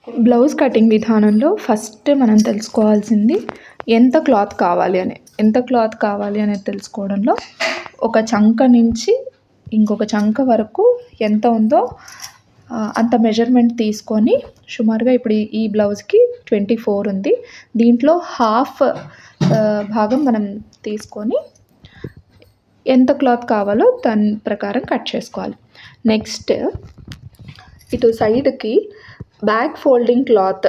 Blouse cutting విధానంలో first మనం తెలుసుకోవాల్సింది ఎంత క్లాత్ కావాలి అనేది తెలుసుకోవడంలో ఒక చంక నుంచి ఇంకొక చంక వరకు ఎంత ఉందో అంత మెజర్మెంట్ తీసుకొని సుమారుగా ఇప్పుడు ఈ బ్లౌజ్కి 24 ఉంది. దీంట్లో హాఫ్ భాగం మనం తీసుకొని ఎంత క్లాత్ కావాలో దాని ప్రకారం కట్ చేసుకోవాలి. నెక్స్ట్ ఇటు సైడ్కి బ్యాక్ ఫోల్డింగ్ క్లాత్,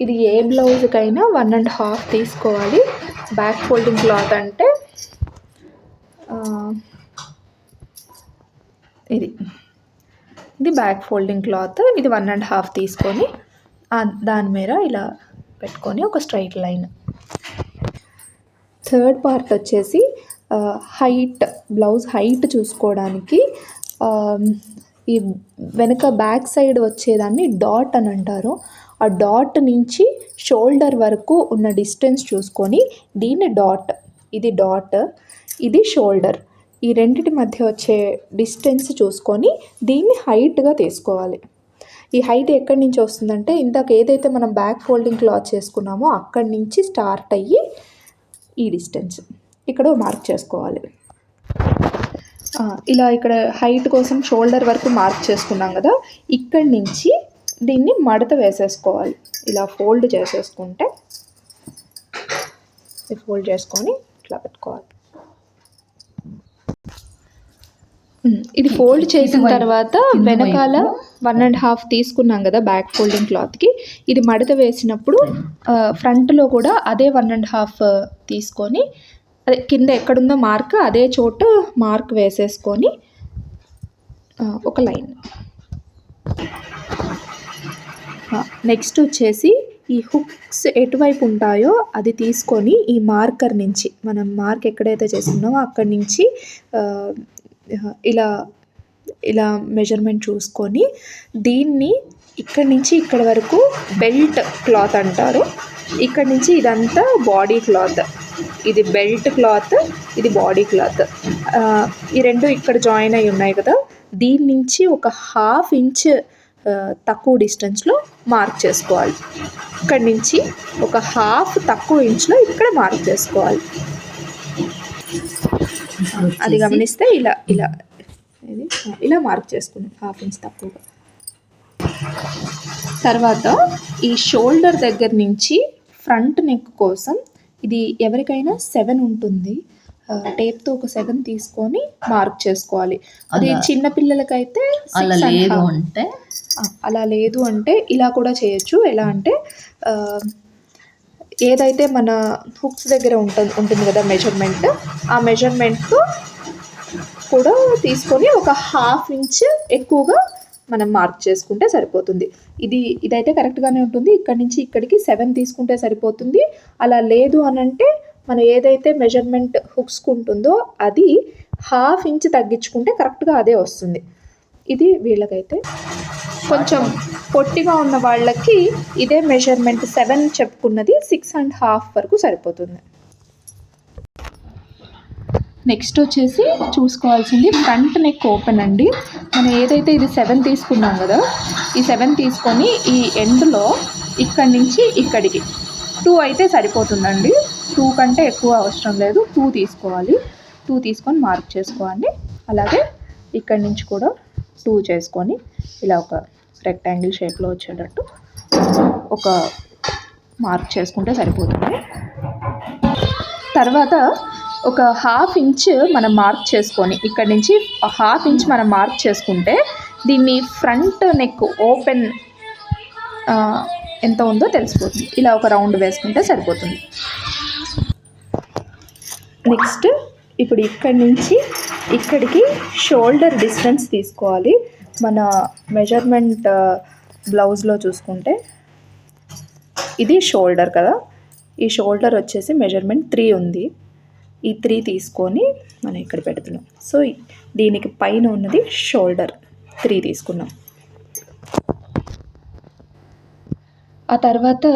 ఇది ఏ బ్లౌజ్కైనా 1.5 తీసుకోవాలి. బ్యాక్ ఫోల్డింగ్ క్లాత్ అంటే ఇది బ్యాక్ ఫోల్డింగ్ క్లాత్, ఇది 1.5 తీసుకొని దాని మీద ఇలా పెట్టుకొని ఒక స్ట్రైట్ లైన్. థర్డ్ పార్ట్ వచ్చేసి హైట్, బ్లౌజ్ హైట్ చూసుకోవడానికి ఈ వెనక బ్యాక్ సైడ్ వచ్చేదాన్ని డాట్ అని అంటారు. ఆ డాట్ నుంచి షోల్డర్ వరకు ఉన్న డిస్టెన్స్ చూసుకొని దీన్ని డాట్, ఇది షోల్డర్, ఈ రెండిటి మధ్య వచ్చే డిస్టెన్స్ చూసుకొని దీన్ని హైట్గా తీసుకోవాలి. ఈ హైట్ ఎక్కడి నుంచి వస్తుందంటే ఇందాక ఏదైతే మనం బ్యాక్ ఫోల్డింగ్ క్లాత్ చేసుకున్నామో అక్కడి నుంచి స్టార్ట్ అయ్యి ఈ డిస్టెన్స్ ఇక్కడ మార్క్ చేసుకోవాలి. ఇలా ఇక్కడ హైట్ కోసం షోల్డర్ వరకు మార్క్ చేసుకున్నాం కదా, ఇక్కడి నుంచి దీన్ని మడత వేసేసుకోవాలి. ఇలా ఫోల్డ్ చేసేసుకుంటే ఫోల్డ్ చేసుకొని ఇట్లా పెట్టుకోవాలి. ఇది ఫోల్డ్ చేసిన తర్వాత వెనకాల 1.5 తీసుకున్నాం కదా బ్యాక్ ఫోల్డింగ్ క్లాత్కి, ఇది మడత వేసినప్పుడు ఫ్రంట్లో కూడా అదే 1.5 తీసుకొని అదే కింద ఎక్కడుందో మార్క్ అదే చోట మార్క్ వేసేసుకొని ఒక లైన్. నెక్స్ట్ వచ్చేసి ఈ హుక్స్ ఎటువైపు ఉంటాయో అది తీసుకొని ఈ మార్కర్ నుంచి మనం మార్క్ ఎక్కడైతే చేస్తున్నామో అక్కడి నుంచి ఇలా మెజర్మెంట్ చూసుకొని దీన్ని ఇక్కడి నుంచి ఇక్కడ వరకు బెల్ట్ క్లాత్ అంటారు. ఇక్కడి నుంచి ఇదంతా బాడీ క్లాత్, ఇది బెల్ట్ క్లాత్, ఇది బాడీ క్లాత్. ఈ రెండు ఇక్కడ జాయిన్ అయి ఉన్నాయి కదా, దీని నుంచి ఒక 1/2 ఇంచ్ తక్కువ డిస్టెన్స్లో మార్క్ చేసుకోవాలి. ఇక్కడి నుంచి ఒక 1/2 తక్కువ ఇంచ్లో ఇక్కడ మార్క్ చేసుకోవాలి. అది గమనిస్తే ఇలా మార్క్ చేసుకున్నాం 1/2 ఇంచ్ తక్కువగా. తర్వాత ఈ షోల్డర్ దగ్గర నుంచి ఫ్రంట్ నెక్ కోసం ఇది ఎవరికైనా 7 ఉంటుంది, టేప్తో ఒక 7 తీసుకొని మార్క్ చేసుకోవాలి. అది చిన్నపిల్లలకైతే అలా లేదు అంటే ఇలా కూడా చేయొచ్చు. ఎలా అంటే ఏదైతే మన హుక్స్ దగ్గర ఉంటుంది కదా మెజర్మెంట్, ఆ మెజర్మెంట్తో కూడా తీసుకొని ఒక 1/2 ఇంచ్ ఎక్కువగా మనం మార్క్ చేసుకుంటే సరిపోతుంది. ఇదైతే కరెక్ట్గానే ఉంటుంది. ఇక్కడి నుంచి ఇక్కడికి 7 తీసుకుంటే సరిపోతుంది. అలా లేదు అని అంటే మనం ఏదైతే మెజర్మెంట్ హుక్స్కి ఉంటుందో అది 1/2 ఇంచ్ తగ్గించుకుంటే కరెక్ట్గా అదే వస్తుంది. ఇది వీళ్ళకైతే కొంచెం పొట్టిగా ఉన్న వాళ్ళకి ఇదే మెజర్మెంట్ 7 చెప్పుకున్నది 6.5 వరకు సరిపోతుంది. నెక్స్ట్ వచ్చేసి చూసుకోవాల్సింది ఫ్రంట్ నెక్ ఓపెన్ అండి. మనం ఏదైతే ఇది 7 తీసుకున్నాం కదా, ఈ 7 తీసుకొని ఈ ఎండ్లో ఇక్కడి నుంచి ఇక్కడికి 2 అయితే సరిపోతుందండి. 2 కంటే ఎక్కువ అవసరం లేదు, 2 తీసుకోవాలి. 2 తీసుకొని మార్క్ చేసుకోవాలి. అలాగే ఇక్కడి నుంచి కూడా 2 చేసుకొని ఇలా ఒక రెక్టాంగిల్ షేప్లో వచ్చేటట్టు ఒక మార్క్ చేసుకుంటే సరిపోతుంది. తర్వాత ఒక 1/2 ఇంచ్ మనం మార్క్ చేసుకొని ఇక్కడి నుంచి 1/2 ఇంచ్ మనం మార్క్ చేసుకుంటే దీన్ని ఫ్రంట్ నెక్ ఓపెన్ ఎంత ఉందో తెలిసిపోతుంది. ఇలా ఒక రౌండ్ వేసుకుంటే సరిపోతుంది. నెక్స్ట్ ఇప్పుడు ఇక్కడి నుంచి ఇక్కడికి షోల్డర్ డిస్టెన్స్ తీసుకోవాలి. మన మెజర్మెంట్ బ్లౌజ్లో చూసుకుంటే ఇది షోల్డర్ కదా, ఈ షోల్డర్ వచ్చేసి మెజర్మెంట్ 3 ఉంది. ఈ 3 తీసుకొని మనం ఇక్కడ పెడుతున్నాం. సో దీనికి పైన ఉన్నది షోల్డర్ 3 తీసుకున్నాం. ఆ తర్వాత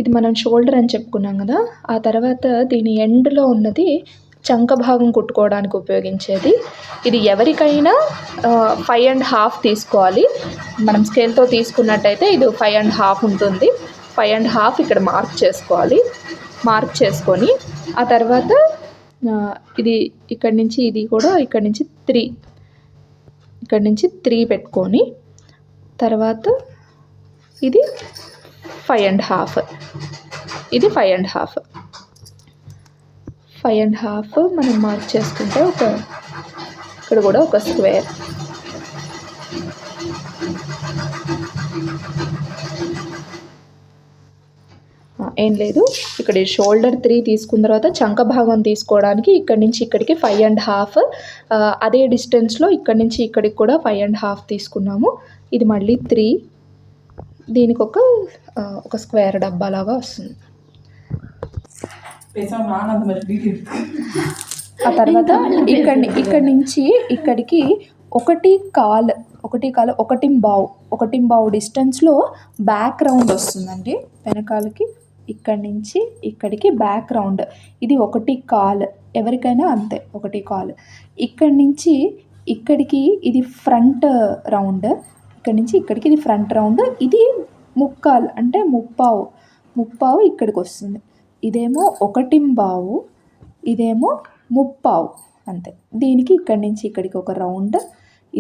ఇది మనం షోల్డర్ అని చెప్పుకున్నాం కదా, ఆ తర్వాత దీని ఎండ్లో ఉన్నది చంక భాగం కుట్టుకోవడానికి ఉపయోగించేది. ఇది ఎవరికైనా 5.5 తీసుకోవాలి. మనం స్కేల్తో తీసుకున్నట్టయితే ఇది 5.5 ఉంటుంది. 5.5 ఇక్కడ మార్క్ చేసుకోవాలి. మార్క్ చేసుకొని ఆ తర్వాత ఇది ఇక్కడి నుంచి ఇది కూడా ఇక్కడి నుంచి 3 ఇక్కడి నుంచి 3 పెట్టుకొని తర్వాత ఇది 5.5 ఇది 5.5 మనం మార్క్ చేసుకుంటే ఇక్కడ కూడా ఒక స్క్వేర్. ఏం లేదు, ఇక్కడ షోల్డర్ 3 తీసుకున్న తర్వాత చంక భాగం తీసుకోవడానికి ఇక్కడి నుంచి ఇక్కడికి 5.5, అదే డిస్టెన్స్లో ఇక్కడి నుంచి ఇక్కడికి కూడా 5.5 తీసుకున్నాము. ఇది మళ్ళీ 3, దీనికి ఒక స్క్వేర్ డబ్బాలాగా వస్తుంది. ఆ తర్వాత ఇక్కడి నుంచి ఇక్కడికి 1.25 డిస్టెన్స్లో బ్యాక్ రౌండ్ వస్తుందండి వెనకాలకి. ఇక్కడి నుంచి ఇక్కడికి బ్యాక్ రౌండ్ ఇది 1.25, ఎవరికైనా అంతే 1.25. ఇక్కడి నుంచి ఇక్కడికి ఇది ఫ్రంట్ రౌండ్, ఇక్కడి నుంచి ఇక్కడికి ఇది ఫ్రంట్ రౌండ్. ఇది 1/4 అంటే 3/4 ఇక్కడికి వస్తుంది. ఇదేమో 1/25, ఇదేమో 3/4 అంతే. దీనికి ఇక్కడి నుంచి ఇక్కడికి ఒక రౌండ్,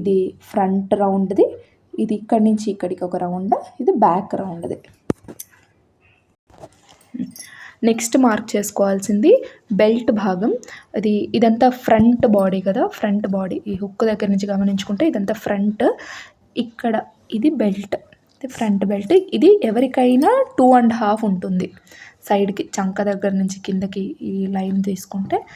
ఇది ఫ్రంట్ రౌండ్ది. ఇది ఇక్కడి నుంచి ఇక్కడికి ఒక రౌండ్, ఇది బ్యాక్ రౌండ్ది. నెక్స్ట్ మార్క్ చేసుకోవాల్సింది బెల్ట్ భాగం. ఇదంతా ఫ్రంట్ బాడీ కదా, ఫ్రంట్ బాడీ ఈ హుక్ దగ్గర నుంచి గమనించుకుంటే ఇదంతా ఫ్రంట్. ఇక్కడ ఇది బెల్ట్, ఇది ఫ్రంట్ బెల్ట్. ఇది ఎవరికైనా 2.5 ఉంటుంది సైడ్కి, చంక దగ్గర నుంచి కిందకి ఈ లైన్ తీసుకుంటే